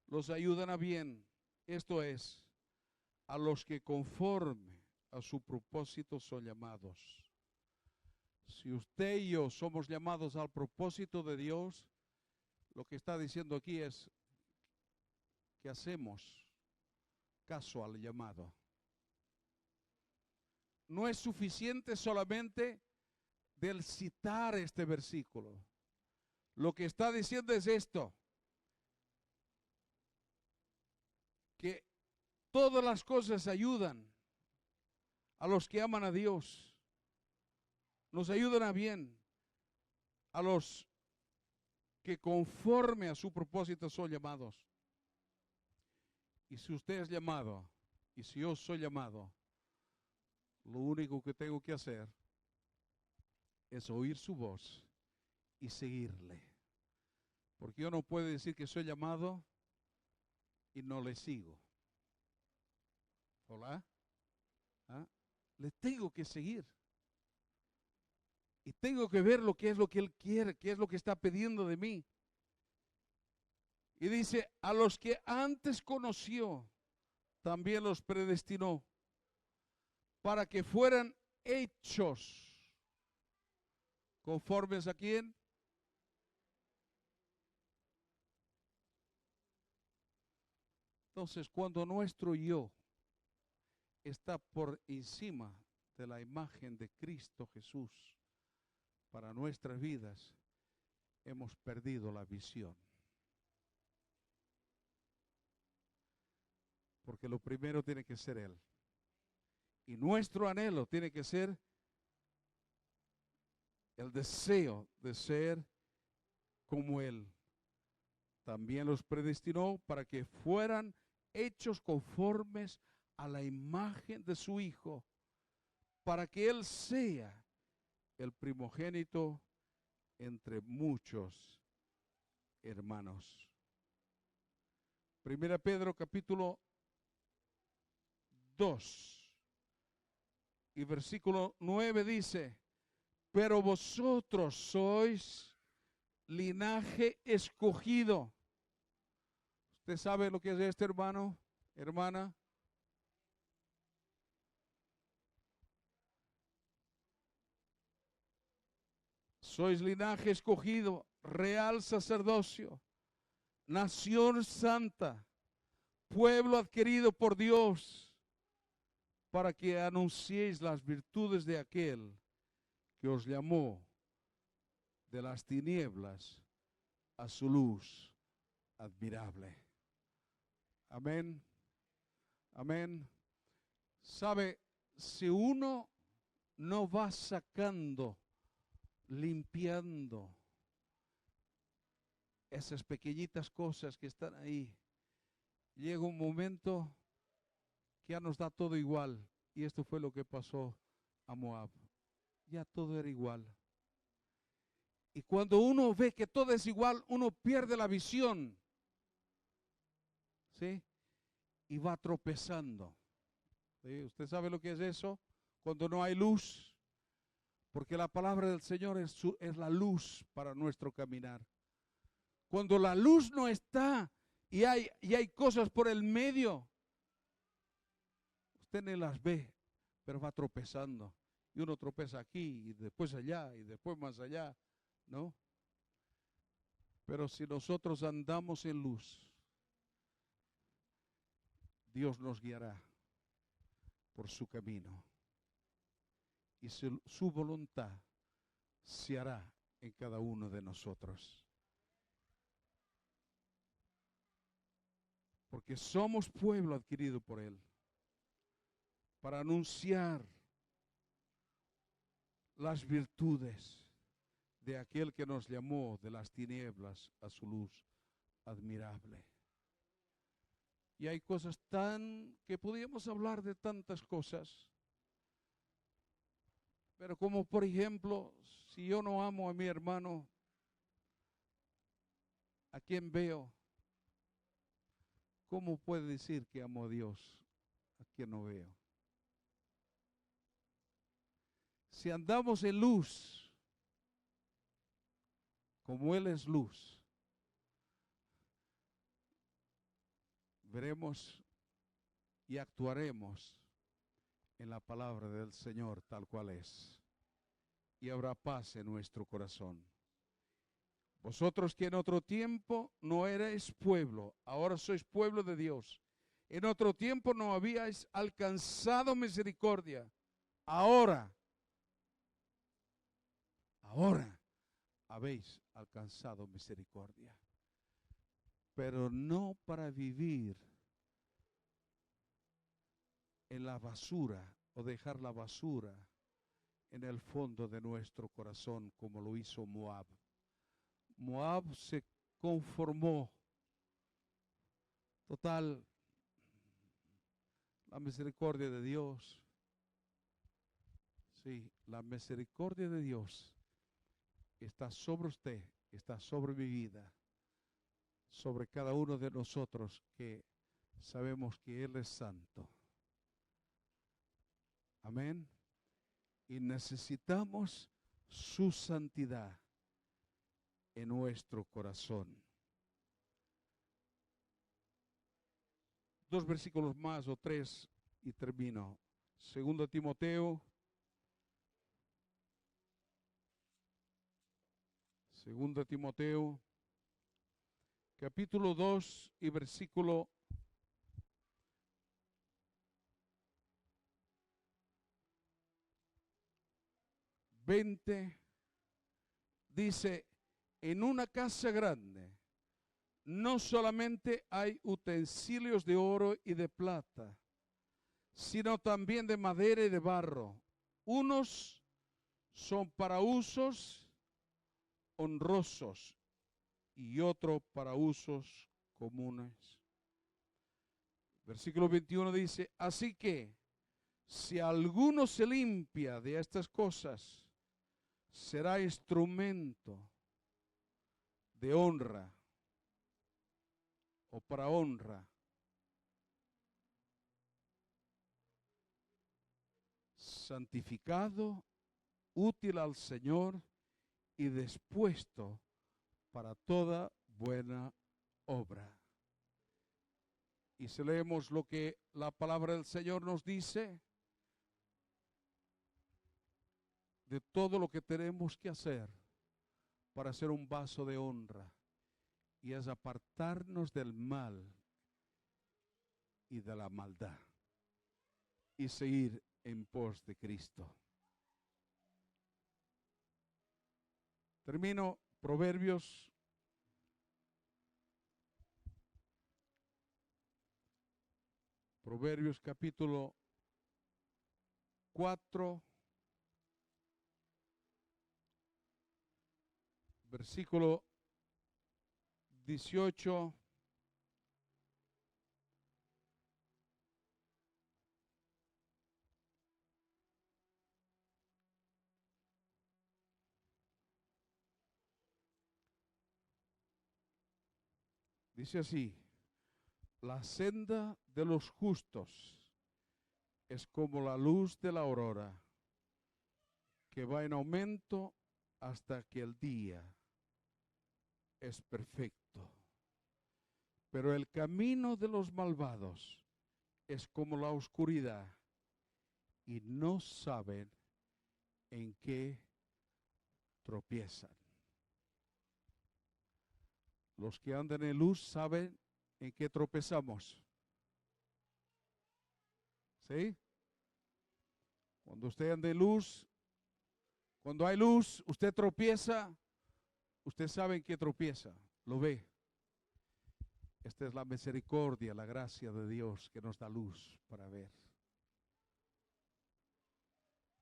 los ayudan a bien. Esto es, a los que conforme a su propósito son llamados. Si usted y yo somos llamados al propósito de Dios, lo que está diciendo aquí es que hacemos caso al llamado. No es suficiente solamente del citar este versículo. Lo que está diciendo es esto, que todas las cosas ayudan a los que aman a Dios. Nos ayudan a bien a los que conforme a su propósito son llamados. Y si usted es llamado, y si yo soy llamado, lo único que tengo que hacer es oír su voz y seguirle. Porque yo no puedo decir que soy llamado y no le sigo. ¿Hola? ¿Ah? Le tengo que seguir. Y tengo que ver lo que es lo que Él quiere, qué es lo que está pidiendo de mí. Y dice, a los que antes conoció, también los predestinó para que fueran hechos conformes a quién. Entonces, cuando nuestro yo está por encima de la imagen de Cristo Jesús para nuestras vidas, hemos perdido la visión. Porque lo primero tiene que ser Él. Y nuestro anhelo tiene que ser el deseo de ser como Él. También los predestinó para que fueran hechos conformes a la imagen de su Hijo, para que Él sea el primogénito entre muchos hermanos. Primera Pedro capítulo 2 y versículo 9 dice, pero vosotros sois linaje escogido. ¿Usted sabe lo que es esto, hermano, hermana? Sois linaje escogido, real sacerdocio, nación santa, pueblo adquirido por Dios, para que anunciéis las virtudes de aquel que os llamó de las tinieblas a su luz admirable. Amén. Amén. Sabe, si uno no va sacando, limpiando esas pequeñitas cosas que están ahí, llega un momento que ya nos da todo igual. Y esto fue lo que pasó a Moab. Ya todo era igual. Y cuando uno ve que todo es igual, uno pierde la visión. ¿Sí? Y va tropezando. ¿Sí? ¿Usted sabe lo que es eso? Cuando no hay luz. Porque la palabra del Señor es la luz para nuestro caminar. Cuando la luz no está y hay cosas por el medio, usted ni las ve, pero va tropezando. Y uno tropeza aquí y después allá y después más allá, ¿no? Pero si nosotros andamos en luz, Dios nos guiará por su camino. Y su voluntad se hará en cada uno de nosotros. Porque somos pueblo adquirido por Él, para anunciar las virtudes de aquel que nos llamó de las tinieblas a su luz admirable. Y hay cosas que podríamos hablar de tantas cosas, pero como por ejemplo, si yo no amo a mi hermano, ¿a quién veo? ¿Cómo puede decir que amo a Dios a quien no veo? Si andamos en luz, como Él es luz, veremos y actuaremos en la palabra del Señor tal cual es. Y habrá paz en nuestro corazón. Vosotros que en otro tiempo no erais pueblo, ahora sois pueblo de Dios. En otro tiempo no habíais alcanzado misericordia. Ahora habéis alcanzado misericordia. Pero no para vivir en la basura o dejar la basura en el fondo de nuestro corazón como lo hizo Moab. Moab se conformó. Total, la misericordia de Dios. Sí, la misericordia de Dios está sobre usted, está sobre mi vida, sobre cada uno de nosotros que sabemos que Él es santo. Amén. Y necesitamos su santidad en nuestro corazón. 2 versículos más o 3 y termino. 2 Timoteo. 2 Timoteo, capítulo 2 y versículo 20, dice, en una casa grande no solamente hay utensilios de oro y de plata, sino también de madera y de barro. Unos son para usos honrosos y otros para usos comunes. Versículo 21 dice, así que si alguno se limpia de estas cosas, será instrumento de honra o para honra, santificado, útil al Señor y dispuesto para toda buena obra. Y si leemos lo que la palabra del Señor nos dice, de todo lo que tenemos que hacer para ser un vaso de honra, y es apartarnos del mal y de la maldad y seguir en pos de Cristo. Termino. Proverbios capítulo 4, versículo 18 dice así: la senda de los justos es como la luz de la aurora, que va en aumento hasta que el día es perfecto. Pero el camino de los malvados es como la oscuridad, y no saben en qué tropiezan. Los que andan en luz saben en qué tropezamos. ¿Sí? Cuando usted anda en luz, cuando hay luz, usted tropieza, usted sabe en qué tropieza, lo ve. Esta es la misericordia, la gracia de Dios que nos da luz para ver.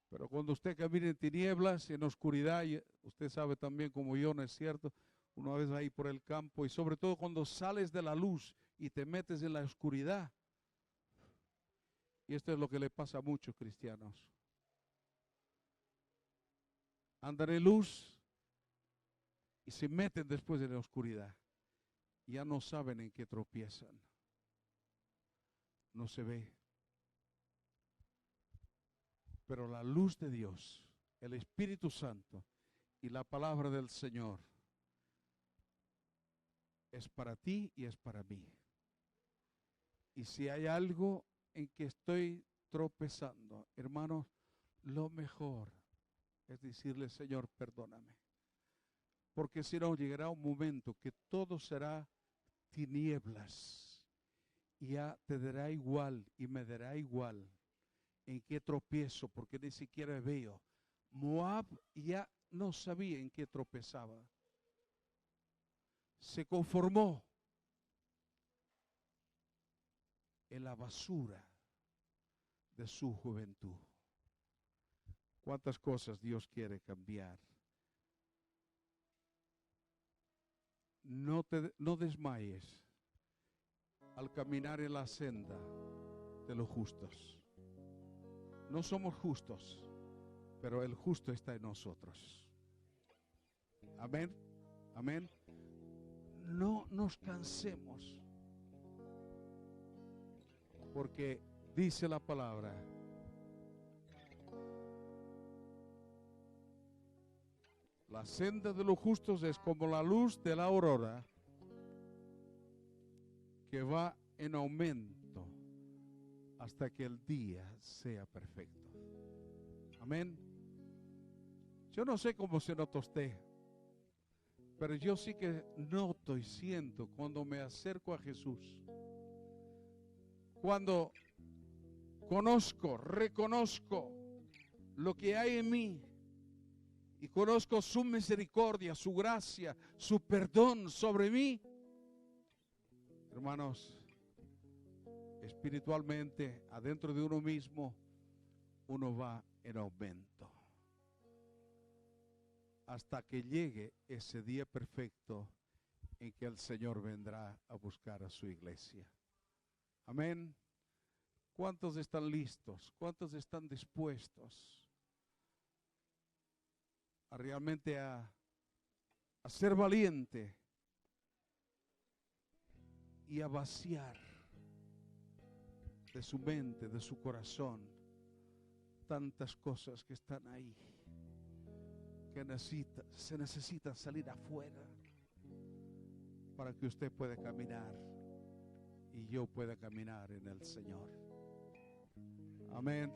Pero cuando usted camina en tinieblas, en oscuridad, y usted sabe también como yo, ¿no es cierto? Una vez ahí por el campo, y sobre todo cuando sales de la luz y te metes en la oscuridad. Y esto es lo que le pasa a muchos cristianos. Andan en luz y se meten después en la oscuridad. Ya no saben en qué tropiezan. No se ve. Pero la luz de Dios, el Espíritu Santo y la palabra del Señor es para ti y es para mí. Y si hay algo en que estoy tropezando, hermanos, lo mejor es decirle: Señor, perdóname. Porque si no, llegará un momento que todo será tinieblas. Y ya te dará igual y me dará igual en qué tropiezo, porque ni siquiera veo. Moab ya no sabía en qué tropezaba. Se conformó en la basura de su juventud. ¿Cuántas cosas Dios quiere cambiar? No desmayes al caminar en la senda de los justos. No somos justos, pero el justo está en nosotros. Amén, amén. No nos cansemos, porque dice la palabra: la senda de los justos es como la luz de la aurora, que va en aumento hasta que el día sea perfecto. Amén. Yo no sé cómo se nota usted, pero yo sí que noto y siento cuando me acerco a Jesús, cuando reconozco lo que hay en mí y conozco su misericordia, su gracia, su perdón sobre mí. Hermanos, espiritualmente, adentro de uno mismo, uno va en aumento hasta que llegue ese día perfecto en que el Señor vendrá a buscar a su iglesia. Amén. ¿Cuántos están listos? ¿Cuántos están dispuestos a realmente a ser valiente y a vaciar de su mente, de su corazón, tantas cosas que están ahí, que se necesitan salir afuera para que usted pueda caminar y yo pueda caminar en el Señor? Amén.